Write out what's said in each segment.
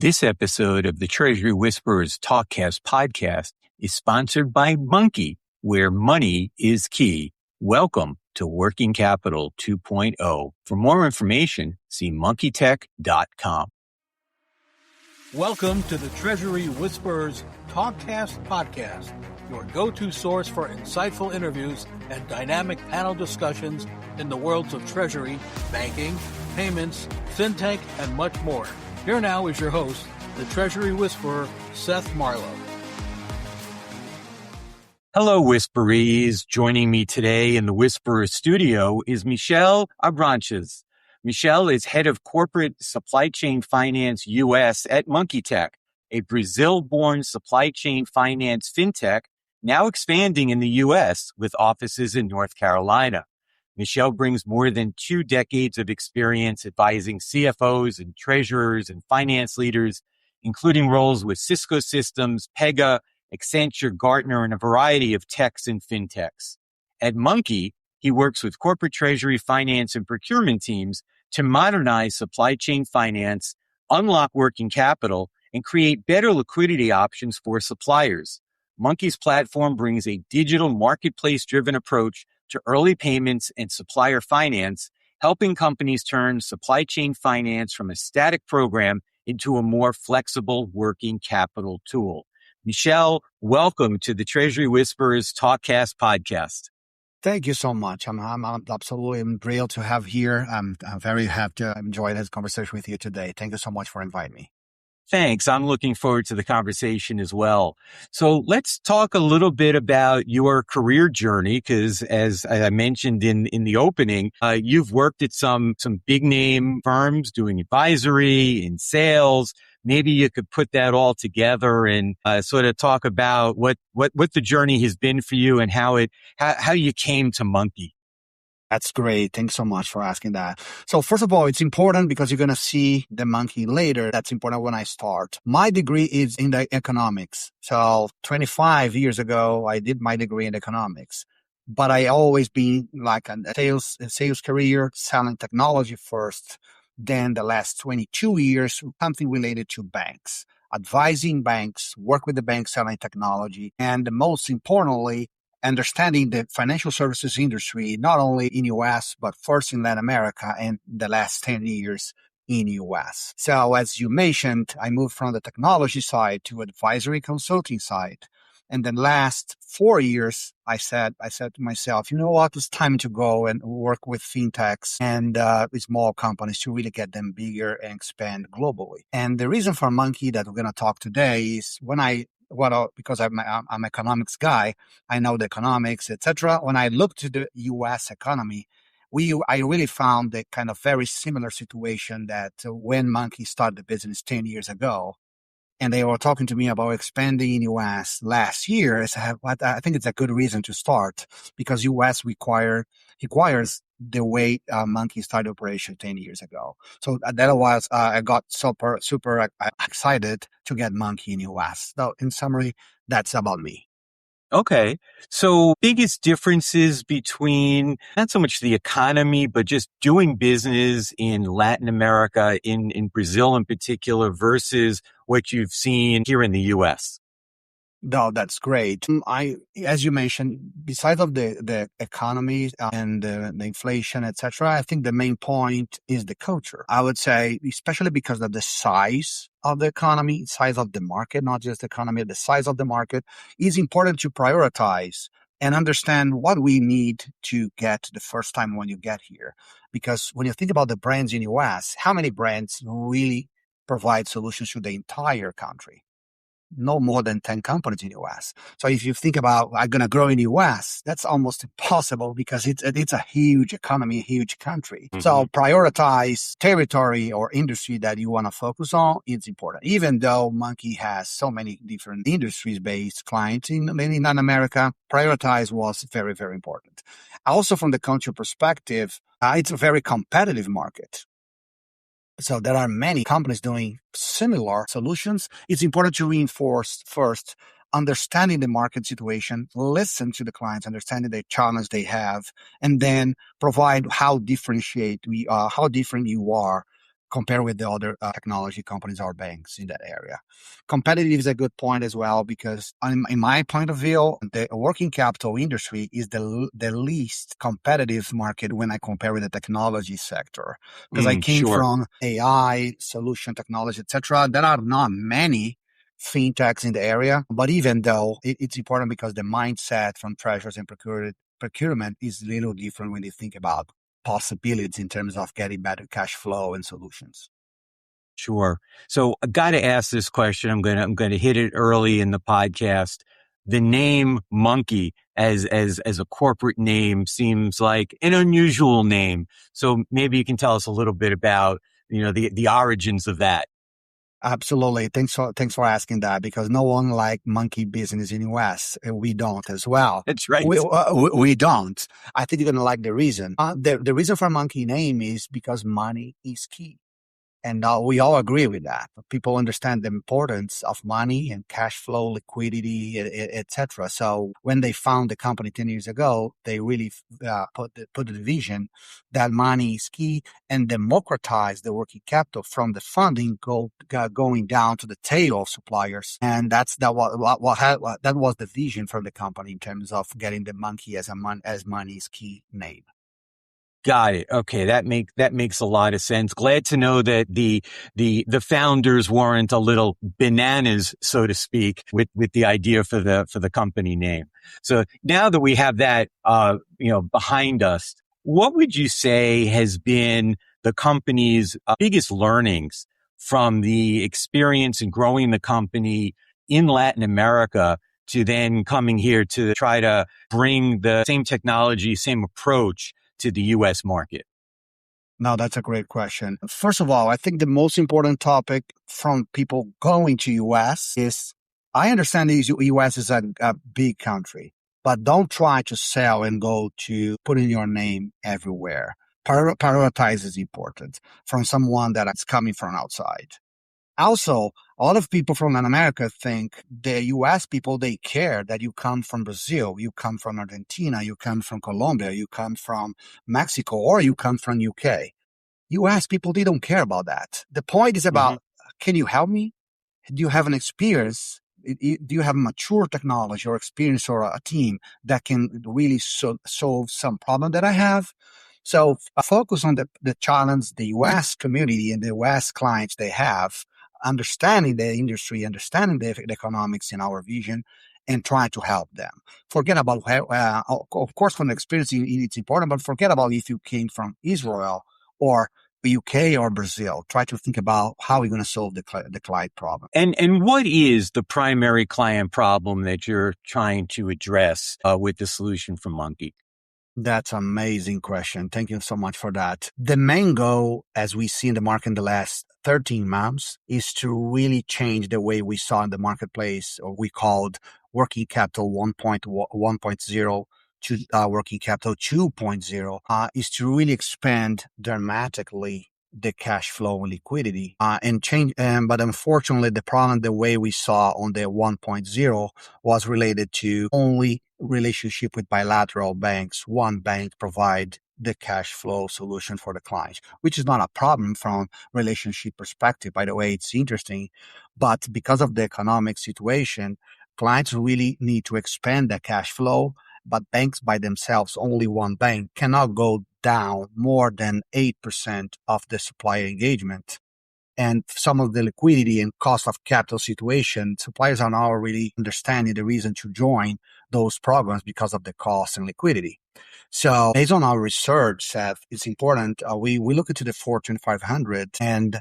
This episode of the Treasury Whisperers Talkcast podcast is sponsored by Monkey, where money is key. Welcome to Working Capital 2.0. For more information, see monkeytech.com. Welcome to the Treasury Whisperers Talkcast podcast, your go-to source for insightful interviews and dynamic panel discussions in the worlds of treasury, banking, payments, fintech, and much more. Here now is your host, the Treasury Whisperer, Seth Marlowe. Hello, Whisperees. Joining me today in the Whisperer studio is Michel. Michel is head of corporate supply chain finance U.S. at MonkeyTech, a Brazil-born supply chain finance fintech now expanding in the U.S. with offices in North Carolina. Michel brings more than 2 decades of experience advising CFOs and treasurers and finance leaders, including roles with Cisco Systems, Pega, Accenture, Gartner, and a variety of techs and fintechs. At Monkey, he works with corporate treasury, finance, and procurement teams to modernize supply chain finance, unlock working capital, and create better liquidity options for suppliers. Monkey's platform brings a digital marketplace-driven approach to early payments and supplier finance, helping companies turn supply chain finance from a static program into a more flexible working capital tool. Michel, welcome to the Treasury Whisperers Talkcast podcast. Thank you so much. I'm absolutely thrilled to have here. I'm very happy to enjoy this conversation with you today. Thank you so much for inviting me. Thanks. I'm looking forward to the conversation as well. So let's talk a little bit about your career journey, because as I mentioned in the opening, you've worked at some big name firms doing advisory and sales. Maybe you could put that all together and sort of talk about what the journey has been for you and how you came to Monkey. That's great. Thanks so much for asking that. So first of all, it's important because you're going to see the Monkey later. That's important when I start. My degree is in the economics. So 25 years ago, I did my degree in economics. But I always been like a sales career, selling technology first. Then the last 22 years, something related to banks, advising banks, work with the banks selling technology, and most importantly, understanding the financial services industry, not only in U.S., but first in Latin America and the last 10 years in U.S. So as you mentioned, I moved from the technology side to advisory consulting side. And then last 4 years, I said to myself, you know what, it's time to go and work with fintechs and small companies to really get them bigger and expand globally. And the reason for Monkey that we're going to talk today is because I'm an economics guy, I know the economics, etc. When I looked to the U.S. economy, I really found a kind of very similar situation that when Monkey started the business 10 years ago, and they were talking to me about expanding in U.S. last year. I think it's a good reason to start because U.S. requires the way Monkey started operation 10 years ago. So that was, I got super excited to get Monkey in U.S. So in summary, that's about me. Okay. So biggest differences between not so much the economy, but just doing business in Latin America, in Brazil in particular, versus what you've seen here in the U.S. No, that's great. As you mentioned, besides of the economy and the inflation, etc., I think the main point is the culture. I would say, especially because of the size of the economy, size of the market, not just the economy, the size of the market, is important to prioritize and understand what we need to get the first time when you get here. Because when you think about the brands in U.S., how many brands really provide solutions to the entire country? No more than 10 companies in the U.S. So if you think about, I'm going to grow in the U.S., that's almost impossible because it's a huge economy, a huge country. Mm-hmm. So prioritize territory or industry that you want to focus on. It's important. Even though Monkey has so many different industries-based clients in Latin America, prioritize was very, very important. Also from the country perspective, it's a very competitive market. So there are many companies doing similar solutions. It's important to reinforce first understanding the market situation, listen to the clients, understanding the challenge they have, and then provide how different you are compared with the other technology companies or banks in that area. Competitive is a good point as well, because in my point of view, the working capital industry is the least competitive market when I compare with the technology sector. Because I came Sure. from AI, solution technology, etc. There are not many fintechs in the area, but even though it's important because the mindset from treasurers and procurement is a little different when you think about possibilities in terms of getting better cash flow and solutions. Sure. So I got to ask this question. I'm going to hit it early in the podcast. The name Monkey as a corporate name seems like an unusual name. So maybe you can tell us a little bit about, the origins of that. Absolutely. Thanks for asking that, because no one like monkey business in US. We don't as well. That's right. We don't. I think you're going to like the reason. The reason for monkey name is because money is key. And we all agree with that. People understand the importance of money and cash flow, liquidity, etc. So when they found the company 10 years ago, they really put the vision that money is key and democratize the working capital from the funding going down to the tail of suppliers. And that was the vision for the company in terms of getting the monkey as money is key name. Got it. Okay. That makes a lot of sense. Glad to know that the founders weren't a little bananas, so to speak, with the idea for the company name. So now that we have that, behind us, what would you say has been the company's biggest learnings from the experience in growing the company in Latin America to then coming here to try to bring the same technology, same approach to the U.S. market? No, that's a great question. First of all, I think the most important topic from people going to U.S. is, I understand the U.S. is a big country, but don't try to sell and go to putting your name everywhere. Prioritize is important from someone that is coming from outside. Also, a lot of people from Latin America think the U.S. people, they care that you come from Brazil, you come from Argentina, you come from Colombia, you come from Mexico, or you come from UK. U.S. people, they don't care about that. The point is about, can you help me? Do you have an experience? Do you have mature technology or experience or a team that can really solve some problem that I have? So focus on the challenge the U.S. community and the U.S. clients they have, understanding the industry, understanding the economics in our vision, and try to help them. Forget about, of course, from the experience, it's important, but forget about if you came from Israel or the UK or Brazil. Try to think about how you're going to solve the client problem. And what is the primary client problem that you're trying to address with the solution from Monkey? That's an amazing question. Thank you so much for that. The main goal, as we see in the market in the last 13 months, is to really change the way we saw in the marketplace, or we called working capital 1.0 to working capital 2.0, is to really expand dramatically the cash flow and liquidity and change. But unfortunately, the way we saw on the 1.0 was related to only relationship with bilateral banks. One bank provide the cash flow solution for the client, which is not a problem from relationship perspective. By the way, it's interesting, but because of the economic situation, clients really need to expand their cash flow, but banks by themselves, only one bank, cannot go down more than 8% of the supplier engagement. And some of the liquidity and cost of capital situation, suppliers are now really understanding the reason to join those programs because of the cost and liquidity. So based on our research, Seth, it's important. We look into the Fortune 500, and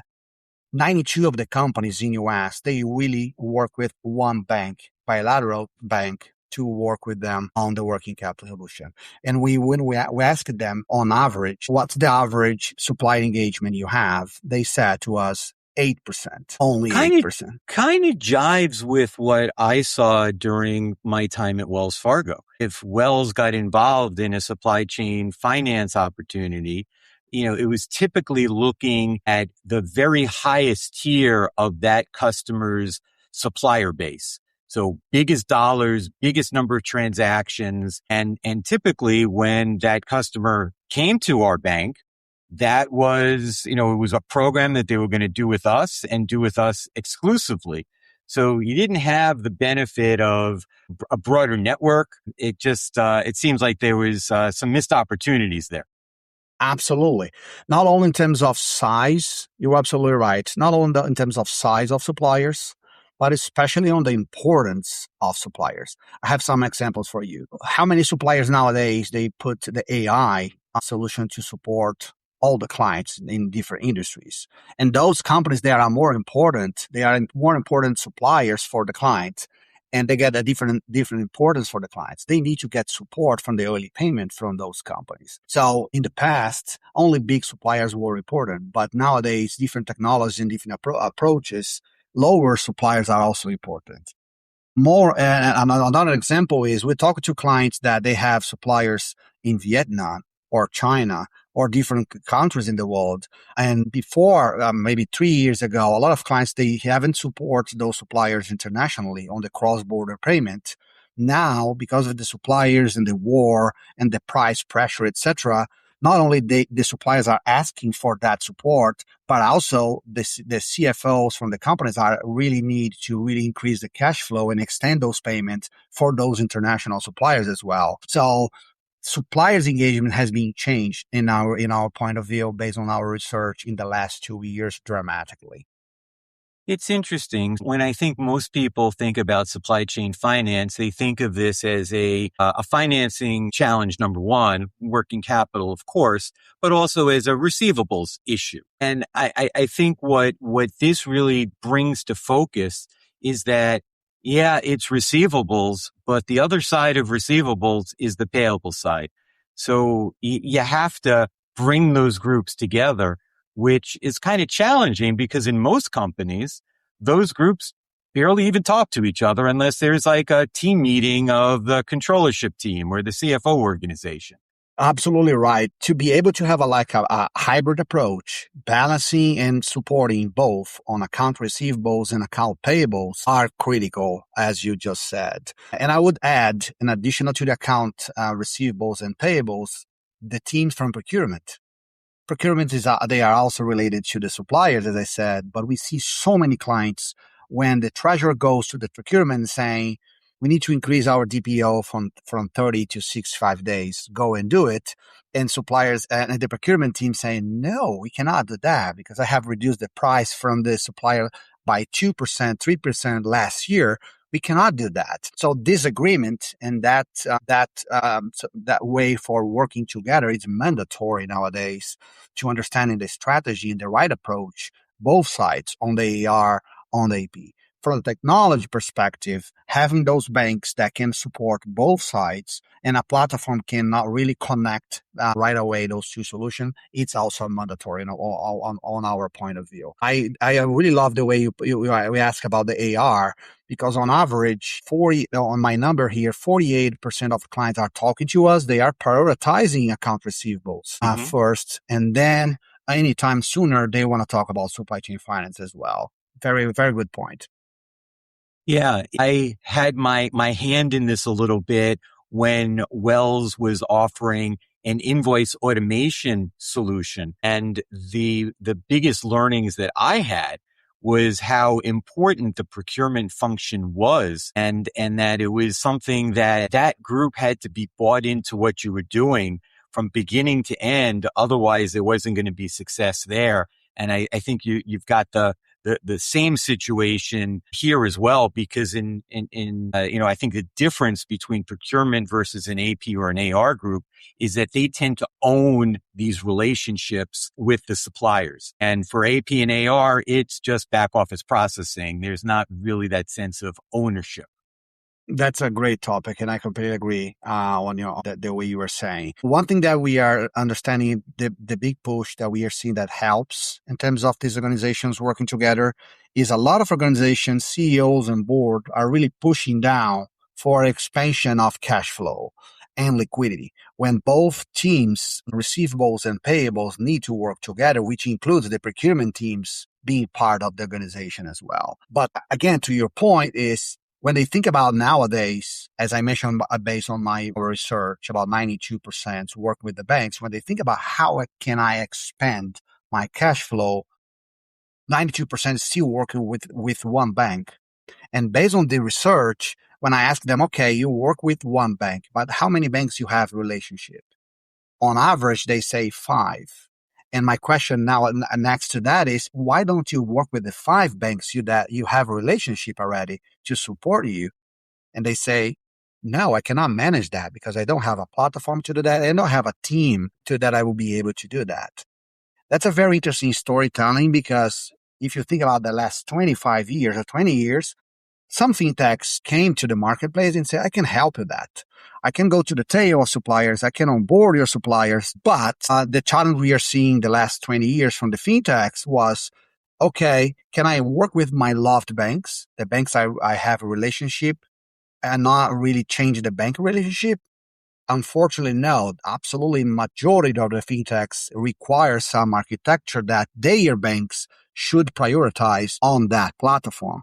92 of the companies in US, they really work with one bank, bilateral bank, to work with them on the working capital solution. And when we asked them on average, what's the average supplier engagement you have? They said to us, 8%, only 8%. Kind of jives with what I saw during my time at Wells Fargo. If Wells got involved in a supply chain finance opportunity, it was typically looking at the very highest tier of that customer's supplier base. So biggest dollars, biggest number of transactions. And typically when that customer came to our bank, that was, it was a program that they were going to do with us and do with us exclusively. So you didn't have the benefit of a broader network. It just, it seems like there was some missed opportunities there. Absolutely. Not only in terms of size, you're absolutely right. Not only in terms of size of suppliers, but especially on the importance of suppliers. I have some examples for you. How many suppliers nowadays, they put the AI solution to support all the clients in different industries. And those companies, they are more important. They are more important suppliers for the client. And they get a different importance for the clients. They need to get support from the early payment from those companies. So in the past, only big suppliers were important, but nowadays, different technologies and different approaches, lower suppliers are also important. More, and another example is we talk to clients that they have suppliers in Vietnam or China or different countries in the world. And before, maybe 3 years ago, a lot of clients, they haven't supported those suppliers internationally on the cross-border payment. Now, because of the suppliers and the war and the price pressure, etc., not only the suppliers are asking for that support, but also the CFOs from the companies are really need to really increase the cash flow and extend those payments for those international suppliers as well. So suppliers engagement has been changed in our point of view based on our research in the last 2 years dramatically. It's interesting. When I think most people think about supply chain finance, they think of this as a financing challenge, number one, working capital, of course, but also as a receivables issue. And I think what this really brings to focus is that, yeah, it's receivables, but the other side of receivables is the payable side. So you have to bring those groups together, which is kind of challenging because in most companies, those groups barely even talk to each other unless there's like a team meeting of the controllership team or the CFO organization. Absolutely right. To be able to have a hybrid approach, balancing and supporting both on account receivables and account payables are critical, as you just said. And I would add, in addition to the account receivables and payables, the teams from procurement. Procurement they are also related to the suppliers, as I said, but we see so many clients when the treasurer goes to the procurement saying, we need to increase our DPO from 30 to 65 days. Go and do it. And suppliers and the procurement team saying, no, we cannot do that because I have reduced the price from the supplier by 2%, 3% last year. We cannot do that. So this agreement and that way for working together is mandatory nowadays to understanding the strategy and the right approach, both sides on the AR, on the AP. From a technology perspective, having those banks that can support both sides and a platform cannot really connect right away those two solutions, it's also mandatory on our point of view. I really love the way we ask about the AR because on average, on my number here, 48% of clients are talking to us. They are prioritizing account receivables first, and then anytime sooner, they want to talk about supply chain finance as well. Very, very good point. Yeah, I had my hand in this a little bit when Wells was offering an invoice automation solution. And the biggest learnings that I had was how important the procurement function was and that it was something that group had to be bought into what you were doing from beginning to end. Otherwise, there wasn't going to be success there. And I think you've got the same situation here as well, because I think the difference between procurement versus an AP or an AR group is that they tend to own these relationships with the suppliers. And for AP and AR, it's just back office processing. There's not really that sense of ownership. That's a great topic, and I completely agree on the way you were saying. One thing that we are understanding, the big push that we are seeing that helps in terms of these organizations working together is a lot of organizations, CEOs and board are really pushing down for expansion of cash flow and liquidity. When both teams, receivables and payables, need to work together, which includes the procurement teams being part of the organization as well. But again, to your point is, when they think about nowadays, as I mentioned, based on my research, about 92% work with the banks. When they think about how can I expand my cash flow, 92% is still working with one bank. And based on the research, when I ask them, okay, you work with one bank, but how many banks you have relationship? On average, they say 5. And my question now next to that is, why don't you work with the 5 banks that you have a relationship already to support you? And they say, no, I cannot manage that because I don't have a platform to do that. I don't have a team that I will be able to do that. That's a very interesting storytelling because if you think about the last 25 years or 20 years, some fintechs came to the marketplace and said, I can help you that. I can go to the tail of suppliers. I can onboard your suppliers. But the challenge we are seeing the last 20 years from the fintechs was, okay, can I work with my loved banks, the banks I have a relationship, and not really change the bank relationship? Unfortunately, no. Absolutely, majority of the fintechs require some architecture that their banks should prioritize on that platform.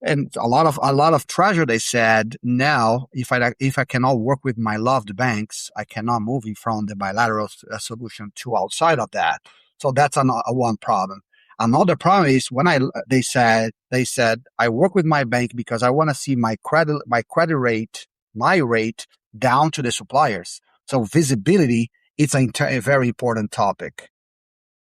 And a lot of Treasury, they said, now, if I cannot work with my loved banks, I cannot move in from the bilateral solution to outside of that. So that's one problem. Another problem is when they said, I work with my bank because I want to see my credit rate, my rate down to the suppliers. So visibility is a very important topic.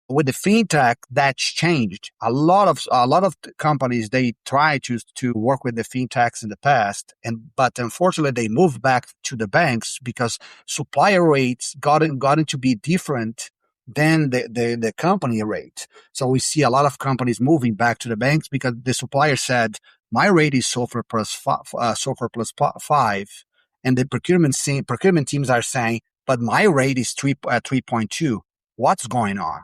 With the fintech, that's changed. A lot of companies, they try to work with the fintechs in the past, but unfortunately they moved back to the banks because supplier rates got to be different than the company rate. So we see a lot of companies moving back to the banks because the supplier said, my rate is SOFR plus 5, and the procurement teams are saying, but my rate is 3.2. What's going on?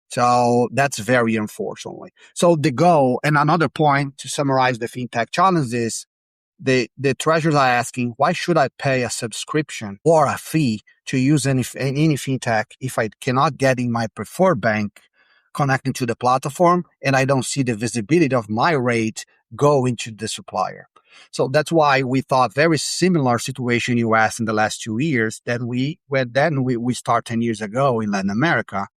So that's very unfortunately. So the goal, and another point to summarize the fintech challenge is the treasurers are asking, why should I pay a subscription or a fee to use any fintech if I cannot get in my preferred bank connecting to the platform and I don't see the visibility of my rate go into the supplier? So that's why we thought very similar situation US in the last 2 years that we start 10 years ago in Latin America.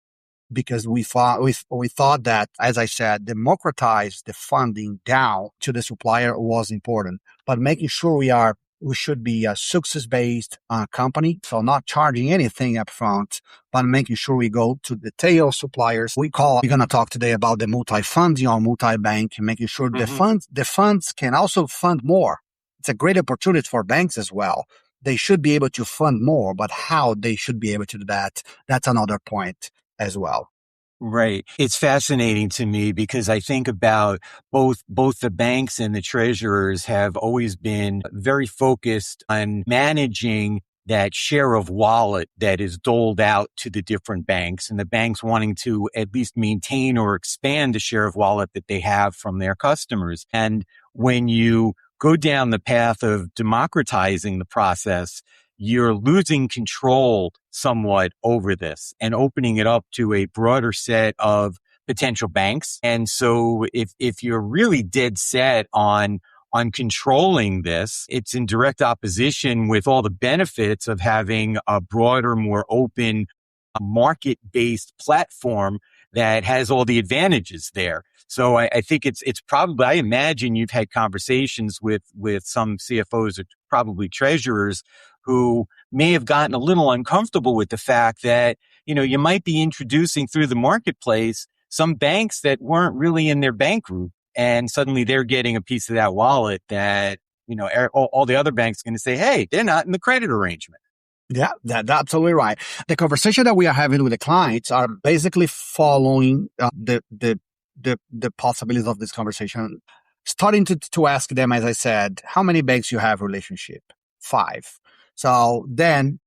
Because we thought that, as I said, democratize the funding down to the supplier was important, but making sure we should be a success-based company, so not charging anything up front, but making sure we go to the tail suppliers. We're going to talk today about the multi-funding or multi-bank, making sure the funds can also fund more. It's a great opportunity for banks as well. They should be able to fund more, but how they should be able to do that, that's another point as well. Right. It's fascinating to me because I think about both the banks and the treasurers have always been very focused on managing that share of wallet that is doled out to the different banks, and the banks wanting to at least maintain or expand the share of wallet that they have from their customers. And when you go down the path of democratizing the process, you're losing control somewhat over this and opening it up to a broader set of potential banks. And so if you're really dead set on controlling this, it's in direct opposition with all the benefits of having a broader, more open, market-based platform that has all the advantages there. So I think it's probably, I imagine you've had conversations with some CFOs or probably treasurers who may have gotten a little uncomfortable with the fact that, you might be introducing through the marketplace some banks that weren't really in their bank group. And suddenly they're getting a piece of that wallet that, all the other banks are going to say, hey, they're not in the credit arrangement. Yeah, that's absolutely right. The conversation that we are having with the clients are basically following the possibilities of this conversation, starting to ask them, as I said, how many banks you have relationship? 5. So then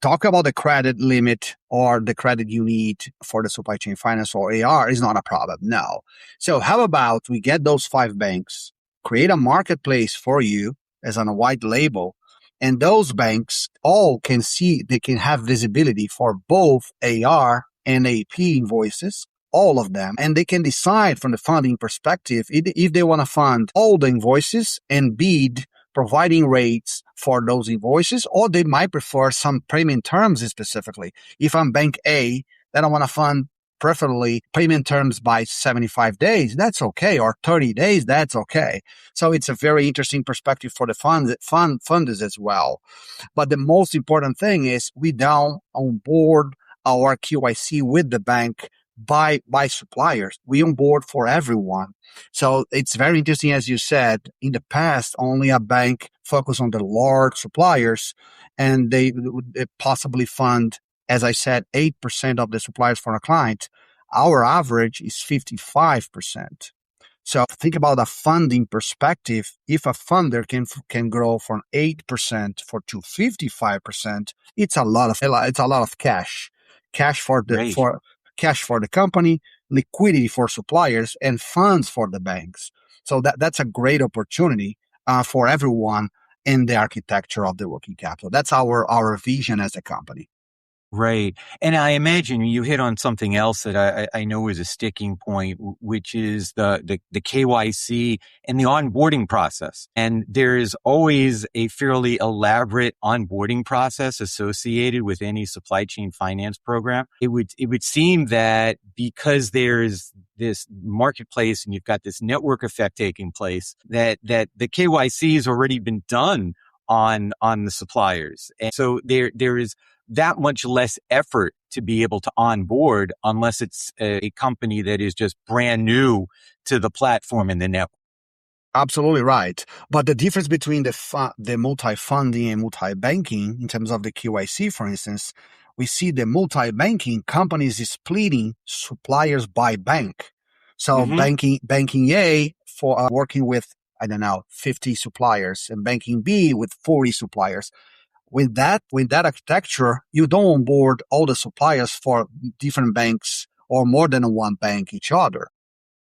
talk about the credit limit or the credit you need for the supply chain finance or AR is not a problem. No. So how about we get those 5 banks, create a marketplace for you as on a white label, and those banks all they can have visibility for both AR and AP invoices all of them, and they can decide from the funding perspective if they want to fund all the invoices and bid providing rates for those invoices, or they might prefer some payment terms specifically. If I'm bank A, then I want to fund preferably payment terms by 75 days, that's okay, or 30 days, that's okay. So it's a very interesting perspective for the funders as well. But the most important thing is we don't onboard our KYC with the bank by suppliers. We onboard for everyone. So it's very interesting, as you said, in the past, only a bank focused on the large suppliers, and they possibly fund, as I said, 8% of the suppliers for a client. Our average is 55%. So think about a funding perspective. If a funder can grow from 8% to 55%, it's a lot of cash for Great. cash for the company, liquidity for suppliers, and funds for the banks. So that's a great opportunity for everyone in the architecture of the working capital. That's our vision as a company. Right. And I imagine you hit on something else that I know is a sticking point, which is the KYC and the onboarding process. And there is always a fairly elaborate onboarding process associated with any supply chain finance program. It would seem that because there's this marketplace and you've got this network effect taking place, that the KYC has already been done on the suppliers. And so there is that much less effort to be able to onboard unless it's a company that is just brand new to the platform and the network. Absolutely right. But the difference between the multi-funding and multi-banking in terms of the KYC, for instance, we see the multi-banking companies is splitting suppliers by bank. So banking A for working with, 50 suppliers, and banking B with 40 suppliers. With that architecture, you don't onboard all the suppliers for different banks or more than one bank each other.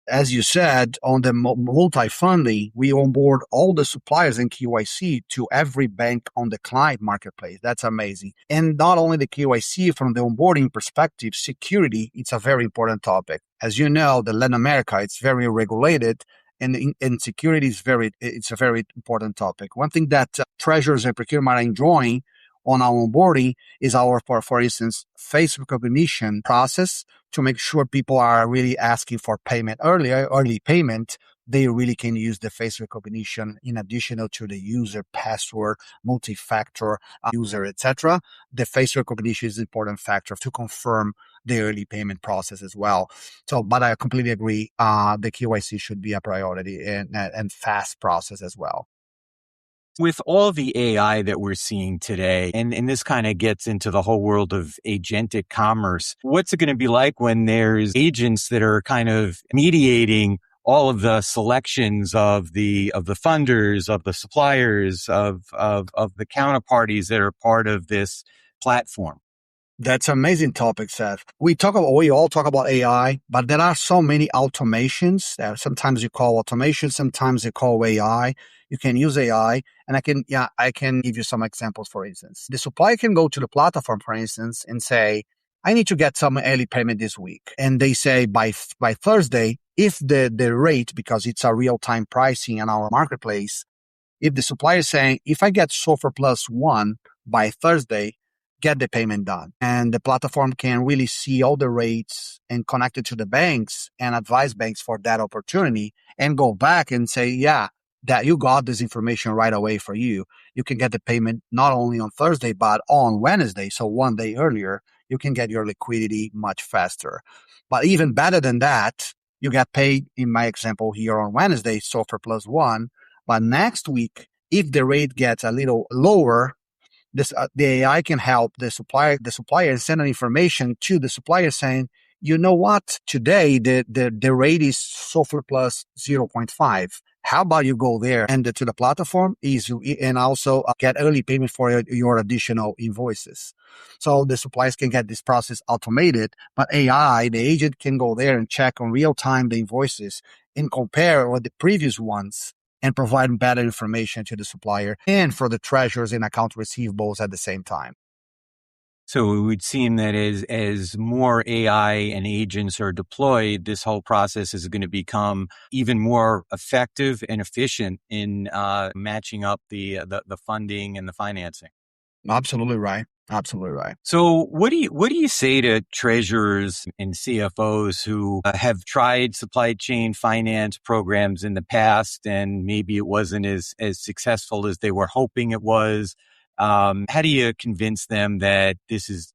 As you said, on the multi-funding, we onboard all the suppliers in KYC to every bank on the client marketplace. That's amazing. And not only the KYC, from the onboarding perspective, security, it's a very important topic. As you know, the Latin America, it's very regulated, and security it's a very important topic. One thing that treasurers and procurement are enjoying on our onboarding is our, for instance, face recognition process to make sure people are really asking for payment early payment. They really can use the face recognition in addition to the user password, multi-factor user, etc. The face recognition is an important factor to confirm the early payment process as well. So, but I completely agree. The KYC should be a priority and fast process as well. With all the AI that we're seeing today, and this kind of gets into the whole world of agentic commerce, what's it going to be like when there's agents that are kind of mediating all of the selections of the funders, of the suppliers, of the counterparties that are part of this platform? That's an amazing topic, Seth. We all talk about AI, but there are so many automations. Sometimes you call automation, sometimes you call AI. You can use AI, and I can give you some examples. For instance, the supplier can go to the platform, for instance, and say, I need to get some early payment this week. And they say by Thursday, if the rate, because it's a real-time pricing in our marketplace, if the supplier is saying, if I get SOFR plus 1 by Thursday, get the payment done. And the platform can really see all the rates and connect it to the banks and advise banks for that opportunity and go back and say, yeah, that you got this information right away for you. You can get the payment not only on Thursday, but on Wednesday. So one day earlier, you can get your liquidity much faster. But even better than that, you get paid, in my example here, on Wednesday, SOFR plus 1. But next week, if the rate gets a little lower, the AI can help the supplier and send an information to the supplier saying, you know what, today the rate is SOFR plus 0.5. How about you go there and to the platform and also get early payment for your additional invoices. So the suppliers can get this process automated, but AI, the agent, can go there and check on real time the invoices and compare with the previous ones and provide better information to the supplier and for the treasurers and account receivables at the same time. So it would seem that as more AI and agents are deployed, this whole process is going to become even more effective and efficient in matching up the funding and the financing. Absolutely right. Absolutely right. So what do you say to treasurers and CFOs who have tried supply chain finance programs in the past and maybe it wasn't as successful as they were hoping it was? How do you convince them that this is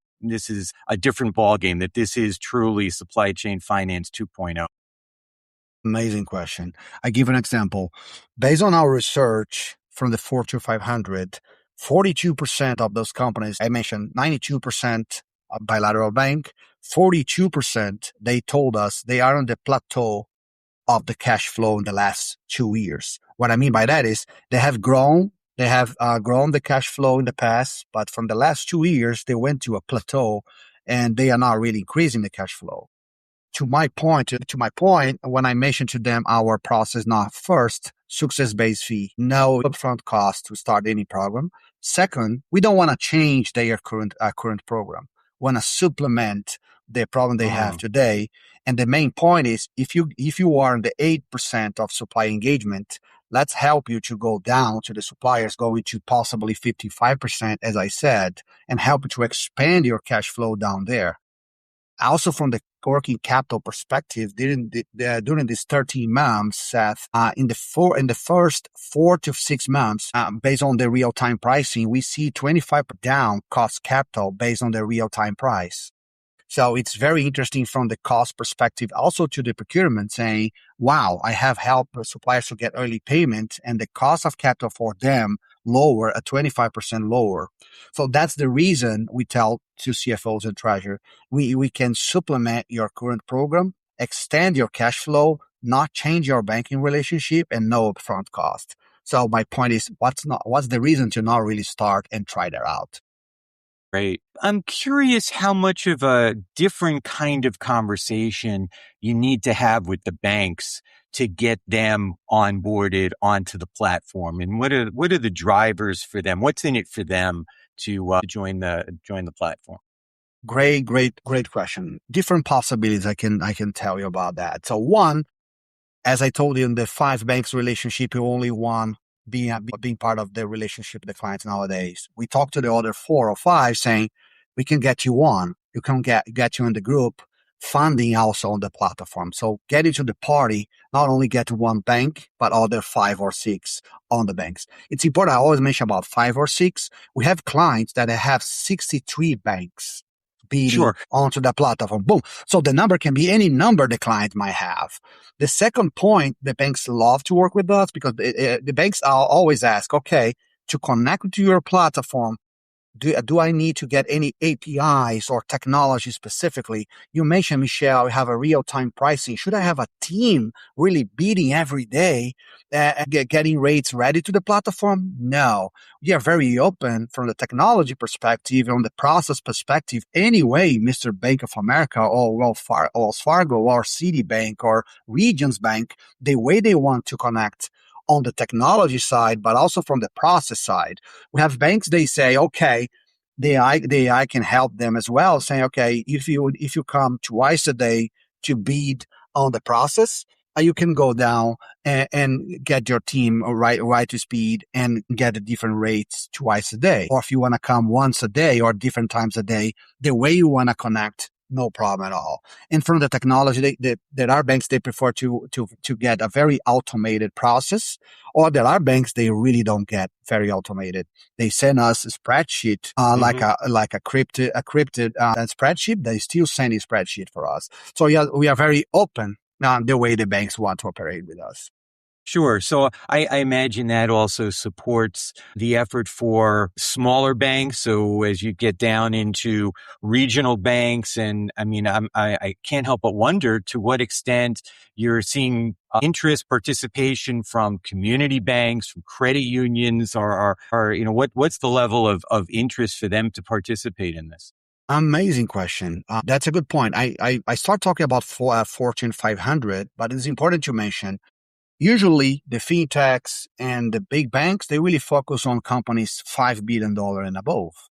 a different ballgame, that this is truly supply chain finance 2.0? Amazing question. I give an example. Based on our research from the Fortune 500, 42% of those companies, I mentioned 92% bilateral bank, 42%, they told us they are on the plateau of the cash flow in the last 2 years. What I mean by that is they have grown the cash flow in the past, but from the last 2 years, they went to a plateau and they are not really increasing the cash flow. To my point, when I mentioned to them our process, not first, success-based fee, no upfront cost to start any program. Second, we don't want to change their current program. We want to supplement the problem they have today. And the main point is, if you are in the 8% of supply engagement, let's help you to go down to the suppliers going to possibly 55%, as I said, and help you to expand your cash flow down there. Also, from the working capital perspective, during these 13 months, Seth, in the first 4 to 6 months, based on the real time pricing, we see 25% down cost capital based on the real time price. So it's very interesting from the cost perspective, also to the procurement saying, wow, I have helped suppliers to get early payment and the cost of capital for them lower, at 25% lower. So that's the reason we tell to CFOs and treasurer, we can supplement your current program, extend your cash flow, not change your banking relationship, and no upfront cost. So my point is, what's the reason to not really start and try that out? Right. I'm curious how much of a different kind of conversation you need to have with the banks to get them onboarded onto the platform, and what are the drivers for them? What's in it for them to join the platform? Great question. Different possibilities I can tell you about that. So one, as I told you, in the 5 banks relationship, you only one being part of the relationship with the clients nowadays. We talk to the other 4 or 5 saying, we can get you on. You can get you in the group, funding also on the platform. So get into the party, not only get to one bank, but other 5 or 6 on the banks. It's important. I always mention about 5 or 6. We have clients that have 63 banks bidding Sure. onto the platform. Boom. So the number can be any number the client might have. The second point, the banks love to work with us because the banks always ask, okay, to connect to your platform, do I need to get any APIs or technology specifically? You mentioned, Michel, you have a real-time pricing. Should I have a team really bidding every day, getting rates ready to the platform? No. We are very open from the technology perspective, on the process perspective. Anyway, Mr. Bank of America or Wells Fargo or Citibank or Regions Bank, the way they want to connect on the technology side, but also from the process side. We have banks, they say, okay, the AI can help them as well, saying, okay, if you come twice a day to bid on the process, you can go down and get your team right to speed and get the different rates twice a day. Or if you want to come once a day or different times a day, the way you want to connect, no problem at all. And from the technology, there are banks, they prefer to get a very automated process, or there are banks, they really don't get very automated. They send us a spreadsheet, like a crypted spreadsheet. They still send a spreadsheet for us. So yeah, we are very open the way the banks want to operate with us. Sure. So I imagine that also supports the effort for smaller banks. So as you get down into regional banks, and I mean, I can't help but wonder to what extent you're seeing interest, participation from community banks, from credit unions, or what's the level of interest for them to participate in this? Amazing question. That's a good point. I start talking about Fortune 500, but it's important to mention, usually the fintechs and the big banks, they really focus on companies $5 billion and above.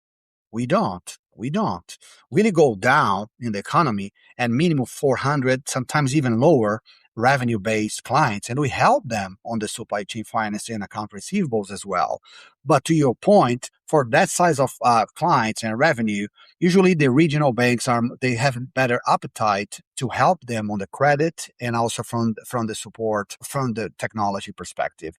We don't. we don't. We really go down in the economy and minimum 400, sometimes even lower revenue-based clients, and we help them on the supply chain finance and account receivables as well. But to your point, for that size of clients and revenue, usually the regional banks they have better appetite to help them on the credit and also from the support from the technology perspective.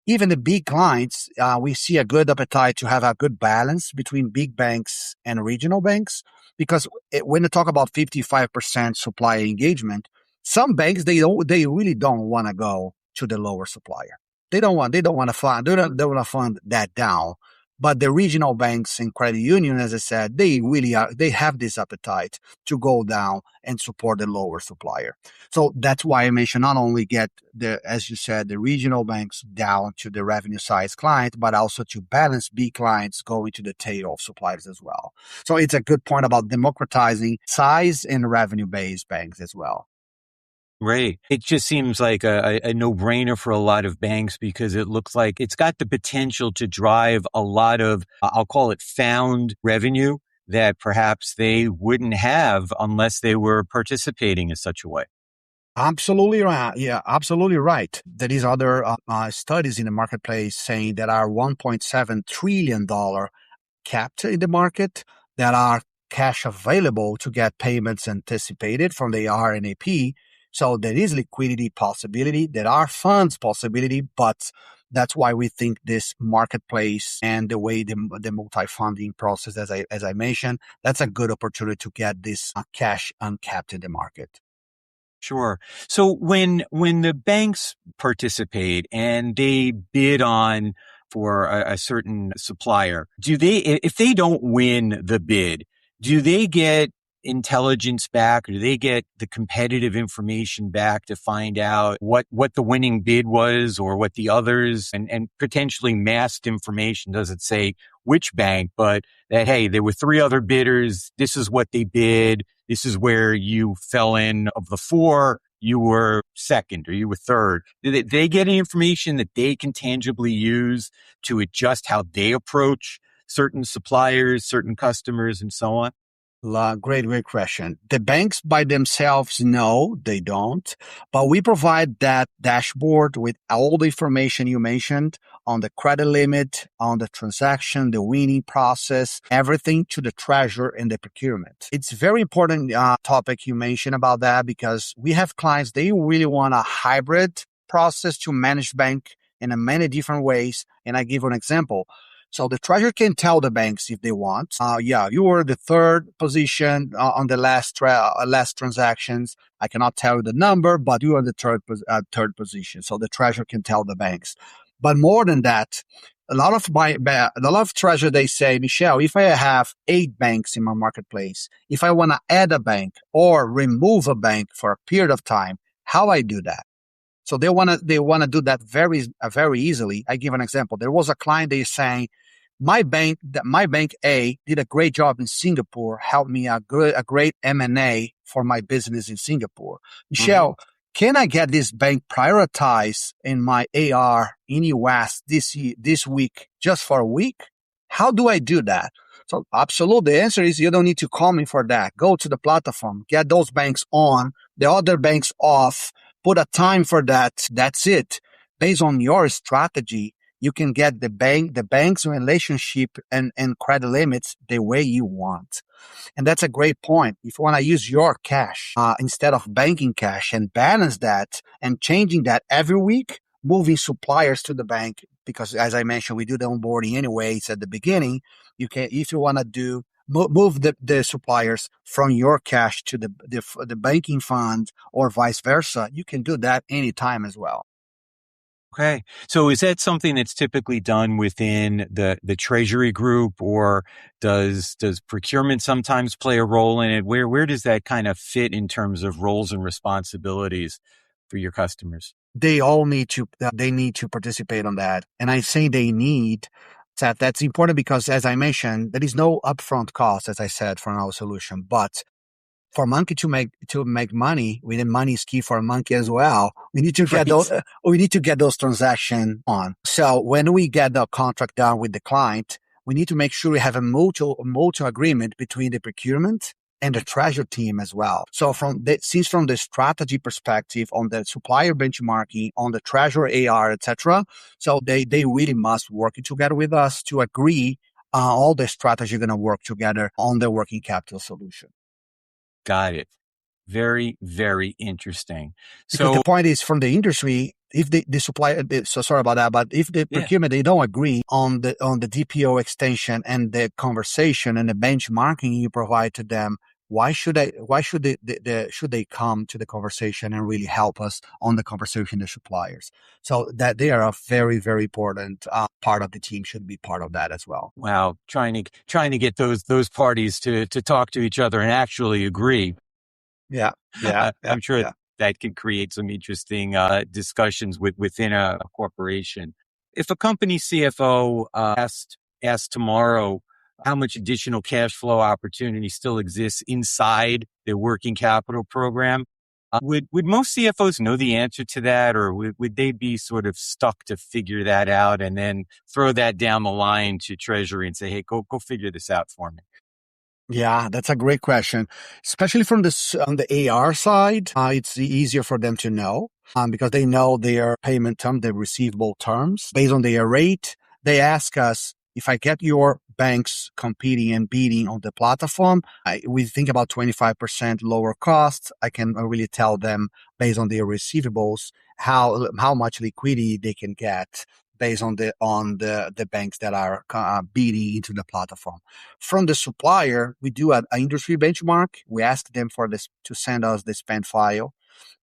Even the big clients, we see a good appetite to have a good balance between big banks and regional banks, because when you talk about 55% supplier engagement, some banks they really don't want to go to the lower supplier. They don't want to fund that down. But the regional banks and credit union, as I said, they have this appetite to go down and support the lower supplier. So that's why I mentioned not only get as you said, the regional banks down to the revenue size client, but also to balance big clients going to the tail of suppliers as well. So it's a good point about democratizing size and revenue based banks as well. Right. It just seems like a no-brainer for a lot of banks because it looks like it's got the potential to drive a lot of, I'll call it found revenue that perhaps they wouldn't have unless they were participating in such a way. Absolutely right. Yeah, absolutely right. There is other studies in the marketplace saying that are $1.7 trillion kept in the market that are cash available to get payments anticipated from the RNAP. So there is liquidity possibility, there are funds possibility, but that's why we think this marketplace and the way the multi-funding process, as I mentioned, that's a good opportunity to get this cash uncapped in the market. Sure. So when the banks participate and they bid on for a certain supplier, if they don't win the bid, do they get intelligence back, or do they get the competitive information back to find out what the winning bid was or what the others and potentially masked information doesn't say which bank, but that, hey, there were 3 other bidders. This is what they bid. This is where you fell in of the 4. You were second or you were third. Do they get any information that they can tangibly use to adjust how they approach certain suppliers, certain customers, and so on? Great question. The banks by themselves, no, they don't. But we provide that dashboard with all the information you mentioned on the credit limit, on the transaction, the winning process, everything to the treasurer and the procurement. It's a very important topic you mentioned about that, because we have clients, they really want a hybrid process to manage bank in many different ways. And I give you an example. So the treasurer can tell the banks if they want, you were the third position on the last transactions. I cannot tell you the number, but you are the third position. So the treasurer can tell the banks. But more than that, a lot of treasurer, they say, Michel, if I have 8 banks in my marketplace, if I want to add a bank or remove a bank for a period of time, how I do that? So they want to do that very easily. I give an example. There was a client, they saying, my bank A did a great job in Singapore, helped me a great M&A for my business in Singapore. Michel, can I get this bank prioritized in my AR in US this week, just for a week? How do I do that? So absolutely, the answer is you don't need to call me for that. Go to the platform, get those banks on, the other banks off, put a time for that. That's it. Based on your strategy, you can get the bank's relationship and credit limits the way you want. And that's a great point. If you want to use your cash instead of banking cash and balance that and changing that every week, moving suppliers to the bank, because as I mentioned, we do the onboarding anyways at the beginning. You can, if you want to move the suppliers from your cash to the banking fund or vice versa, you can do that anytime as well. Okay. So is that something that's typically done within the treasury group, or does procurement sometimes play a role in it? Where does that kind of fit in terms of roles and responsibilities for your customers? They all need to participate on that. And I say they need that. That's important because, as I mentioned, there is no upfront cost, as I said, for our solution. But for Monkey to make money, we need money is key for Monkey as well. We need to get those transactions on. So when we get the contract done with the client, we need to make sure we have a mutual agreement between the procurement and the treasury team as well. So from the strategy perspective on the supplier benchmarking, on the treasury AR, etc. So they really must work together with us to agree all the strategy going to work together on the working capital solution. Got it. Very, very interesting. Because the point is, from the industry, if the supplier, so sorry about that, but if the procurement, they don't agree on the DPO extension and the conversation and the benchmarking you provide to them, why should they come to the conversation and really help us on the conversation, the suppliers? So that they are a very, very important part of the team, should be part of that as well. Wow. Trying to get those parties to talk to each other and actually agree. Yeah. I'm sure that could create some interesting discussions within a corporation. If a company CFO asked tomorrow how much additional cash flow opportunity still exists inside their working capital program, would most CFOs know the answer to that, or would they be sort of stuck to figure that out and then throw that down the line to Treasury and say, hey, go figure this out for me? Yeah, that's a great question. Especially from on the AR side, it's easier for them to know because they know their payment term, their receivable terms. Based on their rate, they ask us, if I get your banks competing and bidding on the platform, we think about 25% lower costs. I can really tell them based on their receivables how much liquidity they can get based on the banks that are bidding into the platform. From the supplier, we do an industry benchmark. We ask them to send us the spend file.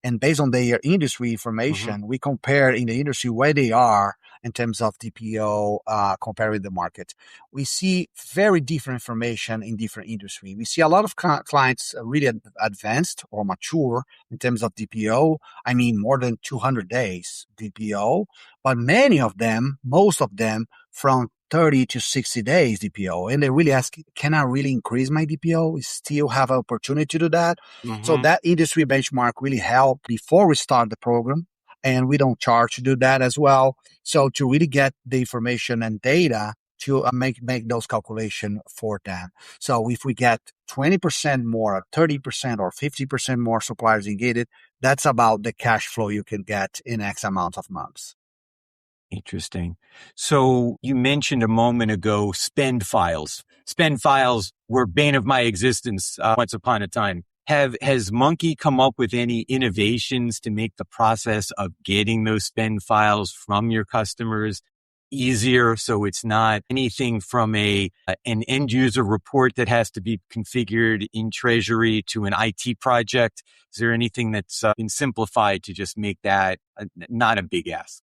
And based on their industry information, we compare in the industry where they are in terms of DPO comparing the market. We see very different information in different industry. We see a lot of clients really advanced or mature in terms of DPO. I mean, more than 200 days DPO, but most of them from 30 to 60 days DPO. And they really ask, can I really increase my DPO? We still have an opportunity to do that. So that industry benchmark really help before we start the program. And we don't charge to do that as well. So to really get the information and data to make those calculations for them. So if we get 20% more, or 30% or 50% more suppliers engaged, that's about the cash flow you can get in X amount of months. Interesting. So you mentioned a moment ago spend files. Spend files were bane of my existence once upon a time. Has Monkey come up with any innovations to make the process of getting those spend files from your customers easier, so it's not anything from an end user report that has to be configured in Treasury to an IT project? Is there anything that's been simplified to just make that not a big ask?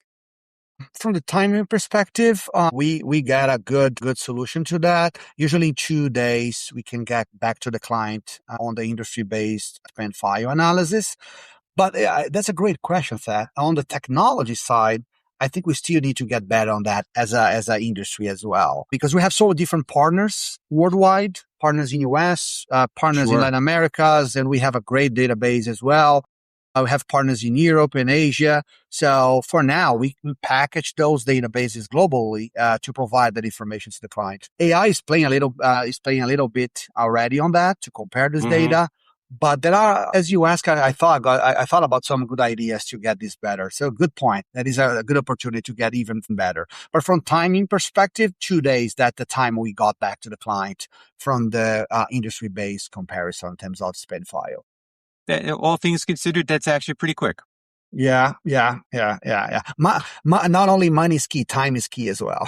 From the timing perspective, we got a good solution to that. Usually in 2 days, we can get back to the client on the industry-based spend file analysis. But that's a great question, Thad. On the technology side, I think we still need to get better on that as a industry as well, because we have so different partners worldwide, partners in US, partners in Latin Americas, and we have a great database as well. We have partners in Europe and Asia. So for now, we package those databases globally to provide that information to the client. AI is playing a little bit already on that to compare this data. But there are, as you ask, I thought about some good ideas to get this better. So good point. That is a good opportunity to get even better. But from timing perspective, 2 days, that's the time we got back to the client from the industry-based comparison in terms of spend file. All things considered, that's actually pretty quick. Yeah. Not only money is key, time is key as well.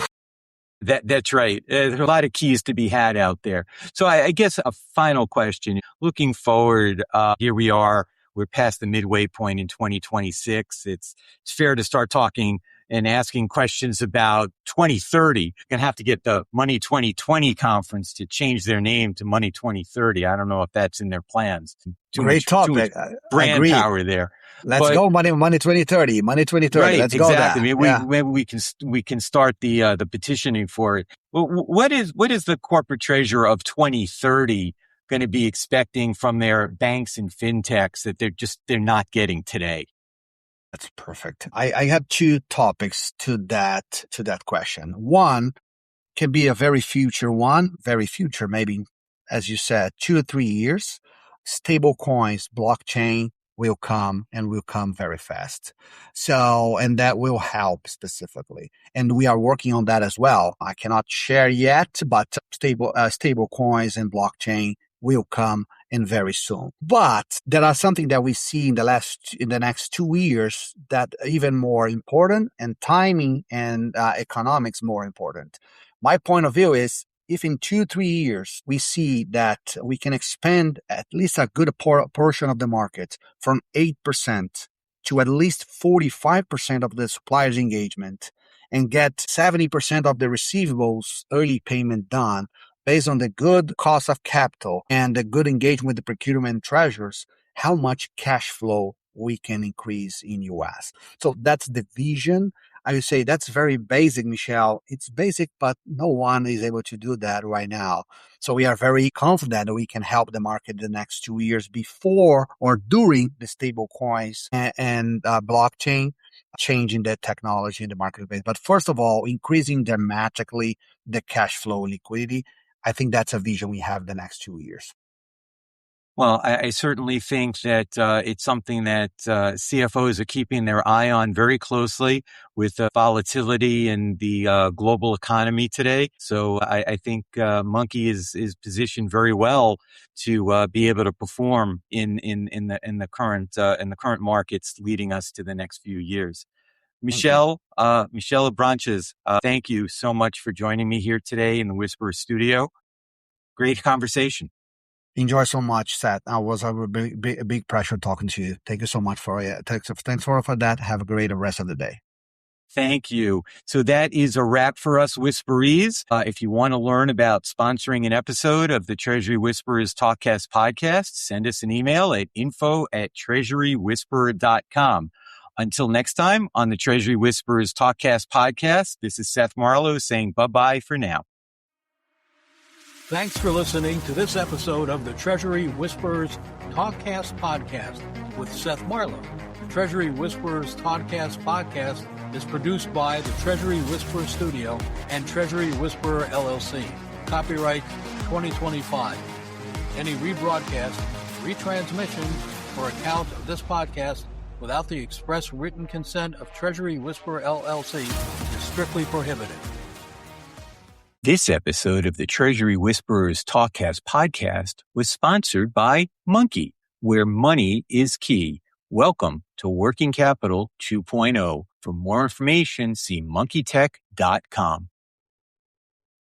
That's right. There are a lot of keys to be had out there. So I guess a final question. Looking forward, here we are. We're past the midway point in 2026. It's fair to start talking and asking questions about 2030. You're going to have to get the Money 2020 conference to change their name to Money 2030. I don't know if that's in their plans. Great topic. Brand power there. Let's go Money 2030. Money 2030. Right, Let's exactly. go Maybe we can start the petitioning for it. Well, what is the corporate treasurer of 2030 going to be expecting from their banks and fintechs that they're not getting today? That's perfect. I have 2 topics to that question. One, can be a very future one, very future, maybe, as you said, 2 or 3 years. Stable coins, blockchain will come and will come very fast. So, and that will help specifically. And we are working on that as well. I cannot share yet, but stable coins and blockchain will come in very soon. But there are something that we see in the next 2 years that are even more important, and timing and economics more important. My point of view is, if in 2-3 years we see that we can expand at least a good portion of the market from 8% to at least 45% of the supplier's engagement, and get 70% of the receivables early payment done based on the good cost of capital and the good engagement with the procurement treasurers, how much cash flow we can increase in US. So that's the vision. I would say that's very basic, Michel. It's basic, but no one is able to do that right now. So we are very confident that we can help the market the next 2 years before or during the stable coins and blockchain, changing the technology in the marketplace. But first of all, increasing dramatically the cash flow liquidity. I think that's a vision we have the next 2 years. Well, I certainly think that it's something that CFOs are keeping their eye on very closely with the volatility in the global economy today. So I think Monkey is positioned very well to be able to perform in the current markets leading us to the next few years. Michel Abranches, thank you so much for joining me here today in the Whisperer studio. Great conversation. Enjoy so much, Seth. It was a big pleasure talking to you. Thank you so much for it. Thanks for that. Have a great rest of the day. Thank you. So that is a wrap for us Whisperees. If you want to learn about sponsoring an episode of the Treasury Whisperers Talkcast podcast, send us an email at info@treasurywhisperer.com. Until next time on the Treasury Whisperers Talkcast podcast, this is Seth Marlowe saying bye-bye for now. Thanks for listening to this episode of the Treasury Whisperers Talkcast podcast with Seth Marlowe. The Treasury Whisperers Talkcast podcast is produced by the Treasury Whisperer Studio and Treasury Whisperer LLC. Copyright 2025. Any rebroadcast, retransmission, or account of this podcast without the express written consent of Treasury Whisperer LLC is strictly prohibited. This episode of the Treasury Whisperers Talkcast podcast was sponsored by Monkey, where money is key. Welcome to Working Capital 2.0. For more information, see monkeytech.com.